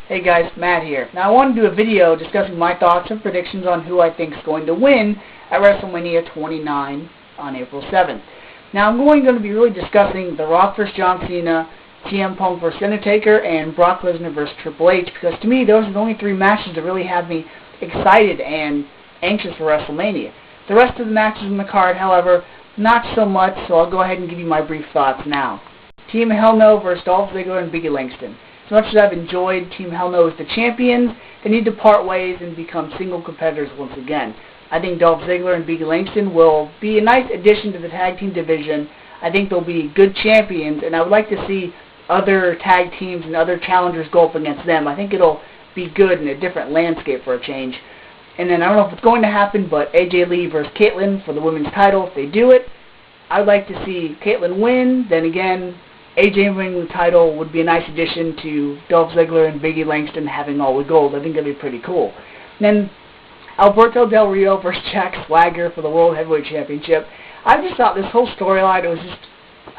Hey guys, Matt here. Now I want to do a video discussing my thoughts and predictions on who I think is going to win at Wrestlemania 29 on April 7th. Now I'm going to be really discussing The Rock vs. John Cena, CM Punk vs. Undertaker, and Brock Lesnar vs. Triple H, because to me those are the only three matches that really have me excited and anxious for WrestleMania. The rest of the matches in the card, however, not so much, so I'll go ahead and give you my brief thoughts now. Team Hell No vs. Dolph Ziggler and Biggie Langston. As much as I've enjoyed Team Hell No as the champions, they need to part ways and become single competitors once again. I think Dolph Ziggler and Biggie Langston will be a nice addition to the tag team division. I think they'll be good champions, and I would like to see other tag teams and other challengers go up against them. I think it'll be good in a different landscape for a change. And then I don't know if it's going to happen, but AJ Lee versus Caitlyn for the women's title. If they do it, I would like to see Caitlyn win. Then again, AJ winning the title would be a nice addition to Dolph Ziggler and Biggie Langston having all the gold. I think that'd be pretty cool. And then Alberto Del Rio versus Jack Swagger for the World Heavyweight Championship. I just thought this whole storyline was just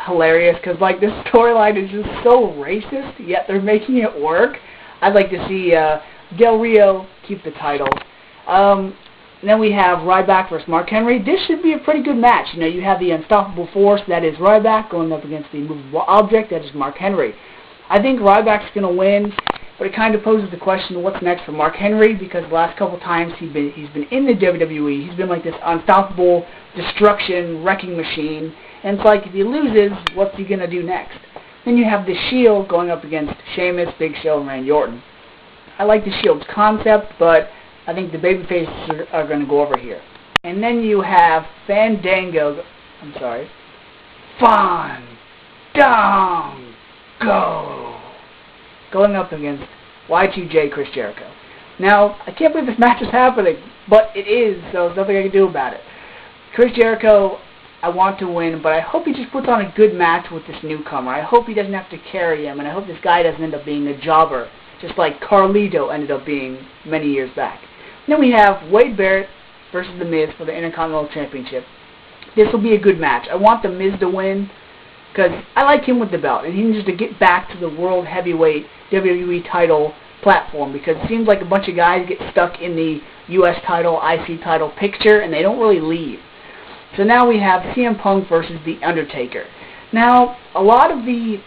hilarious because, like, this storyline is just so racist, yet they're making it work. I'd like to see Del Rio keep the title. Then we have Ryback versus Mark Henry. This should be a pretty good match. You know, you have the unstoppable force, that is Ryback, going up against the immovable object, that is Mark Henry. I think Ryback's going to win, but it kind of poses the question, what's next for Mark Henry? Because the last couple times he's been in the WWE, he's been like this unstoppable destruction wrecking machine. And it's like, if he loses, what's he going to do next? Then you have the Shield going up against Sheamus, Big Show, and Randy Orton. I like the Shield's concept, but I think the babyfaces are going to go over here. And then you have Fandango going up against Y2J Chris Jericho. Now, I can't believe this match is happening, but it is, so there's nothing I can do about it. Chris Jericho, I want to win, but I hope he just puts on a good match with this newcomer. I hope he doesn't have to carry him, and I hope this guy doesn't end up being a jobber, just like Carlito ended up being many years back. Then we have Wade Barrett versus The Miz for the Intercontinental Championship. This will be a good match. I want The Miz to win because I like him with the belt, and he needs to get back to the World Heavyweight WWE title platform, because it seems like a bunch of guys get stuck in the U.S. title, IC title picture, and they don't really leave. So now we have CM Punk versus The Undertaker. Now, a lot of the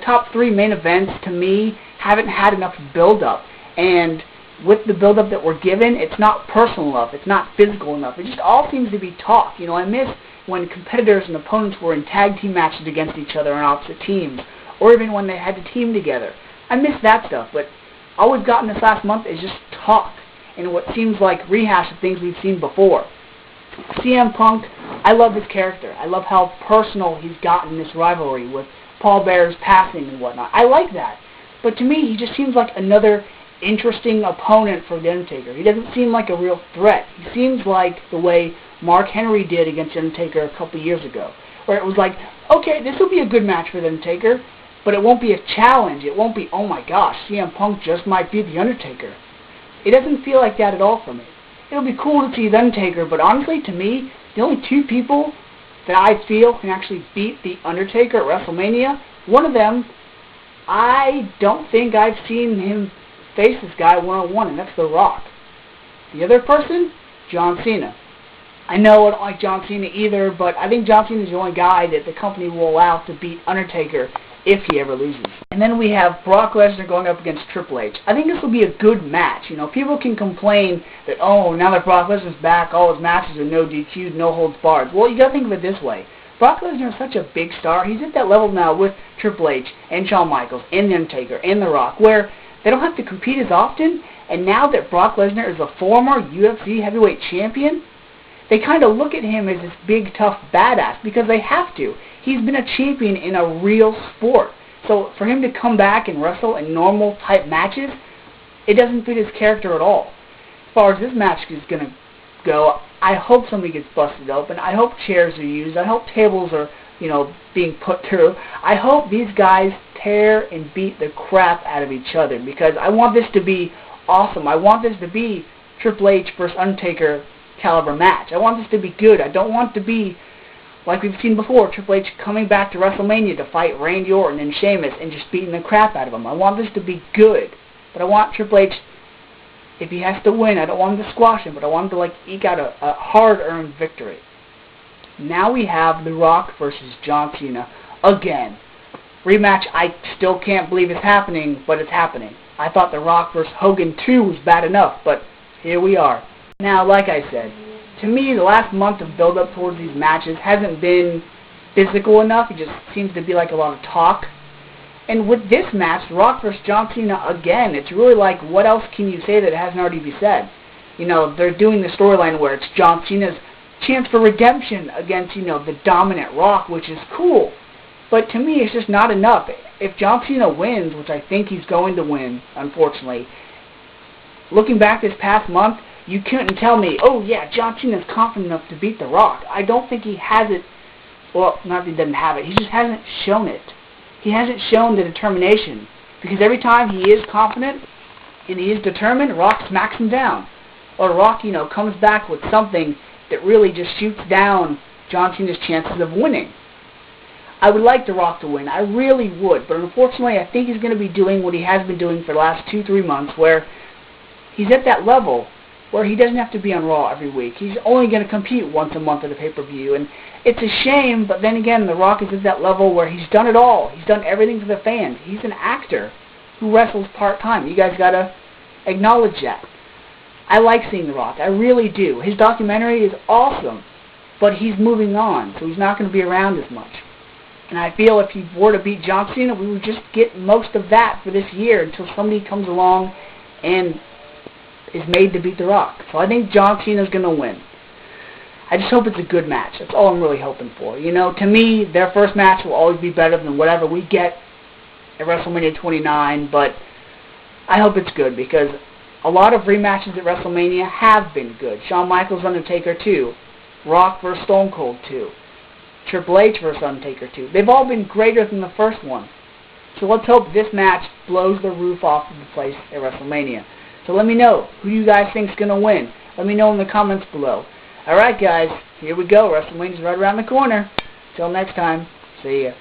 top three main events, to me, haven't had enough build-up, and with the build-up that we're given, it's not personal enough, it's not physical enough, it just all seems to be talk. You know, I miss when competitors and opponents were in tag team matches against each other on opposite teams, or even when they had to team together. I miss that stuff, but all we've gotten this last month is just talk, and what seems like rehash of things we've seen before. CM Punk, I love his character. I love how personal he's gotten this rivalry with Paul Bearer's passing and whatnot. I like that. But to me, he just seems like another interesting opponent for The Undertaker. He doesn't seem like a real threat. He seems like the way Mark Henry did against The Undertaker a couple years ago, where it was like, okay, this will be a good match for The Undertaker, but it won't be a challenge. It won't be, oh my gosh, CM Punk just might be The Undertaker. It doesn't feel like that at all for me. It'll be cool to see The Undertaker, but honestly, to me, the only two people that I feel can actually beat The Undertaker at WrestleMania, one of them, I don't think I've seen him face this guy one-on-one, and that's The Rock. The other person, John Cena. I know I don't like John Cena either, but I think John Cena is the only guy that the company will allow to beat Undertaker if he ever loses. And then we have Brock Lesnar going up against Triple H. I think this will be a good match. You know, people can complain that, oh, now that Brock Lesnar's back, all his matches are no DQ, no holds barred. Well, you got to think of it this way. Brock Lesnar is such a big star. He's at that level now with Triple H and Shawn Michaels and The Undertaker and The Rock, where they don't have to compete as often, and now that Brock Lesnar is a former UFC heavyweight champion, they kind of look at him as this big, tough badass because they have to. He's been a champion in a real sport. So for him to come back and wrestle in normal type matches, it doesn't fit his character at all. As far as this match is going to go, I hope somebody gets busted open. I hope chairs are used. I hope tables are, you know, being put through. I hope these guys tear and beat the crap out of each other, because I want this to be awesome. I want this to be Triple H versus Undertaker caliber match. I want this to be good. I don't want it to be like we've seen before, Triple H coming back to WrestleMania to fight Randy Orton and Sheamus and just beating the crap out of him. I want this to be good. But I want Triple H, if he has to win, I don't want him to squash him, but I want him to like eke out a hard-earned victory. Now we have The Rock versus John Cena again. Rematch I still can't believe is happening, but it's happening. I thought The Rock versus Hogan 2 was bad enough, but here we are. Now, like I said, to me, the last month of build-up towards these matches hasn't been physical enough. It just seems to be like a lot of talk. And with this match, Rock versus John Cena again, it's really like, what else can you say that hasn't already been said? You know, they're doing the storyline where it's John Cena's chance for redemption against, you know, the dominant Rock, which is cool. But to me, it's just not enough. If John Cena wins, which I think he's going to win, unfortunately, looking back this past month, you couldn't tell me, oh yeah, John Cena's confident enough to beat The Rock. I don't think he has it. Well, not that he doesn't have it. He just hasn't shown it. He hasn't shown the determination. Because every time he is confident and he is determined, Rock smacks him down. Or Rock, you know, comes back with something that really just shoots down John Cena's chances of winning. I would like The Rock to win. I really would. But unfortunately, I think he's going to be doing what he has been doing for the last 2-3 months, where he's at that level where he doesn't have to be on Raw every week. He's only going to compete once a month at a pay-per-view. And it's a shame, but then again, The Rock is at that level where he's done it all. He's done everything for the fans. He's an actor who wrestles part-time. You guys got to acknowledge that. I like seeing The Rock. I really do. His documentary is awesome, but he's moving on, so he's not going to be around as much. And I feel if he were to beat John Cena, we would just get most of that for this year until somebody comes along and is made to beat The Rock. So I think John Cena's going to win. I just hope it's a good match. That's all I'm really hoping for. You know, to me, their first match will always be better than whatever we get at WrestleMania 29, but I hope it's good because a lot of rematches at WrestleMania have been good. Shawn Michaels, Undertaker 2. Rock vs. Stone Cold 2. Triple H vs. Undertaker 2. They've all been greater than the first one. So let's hope this match blows the roof off of the place at WrestleMania. So let me know who you guys think is going to win. Let me know in the comments below. Alright guys, here we go. WrestleMania's right around the corner. Till next time, see ya.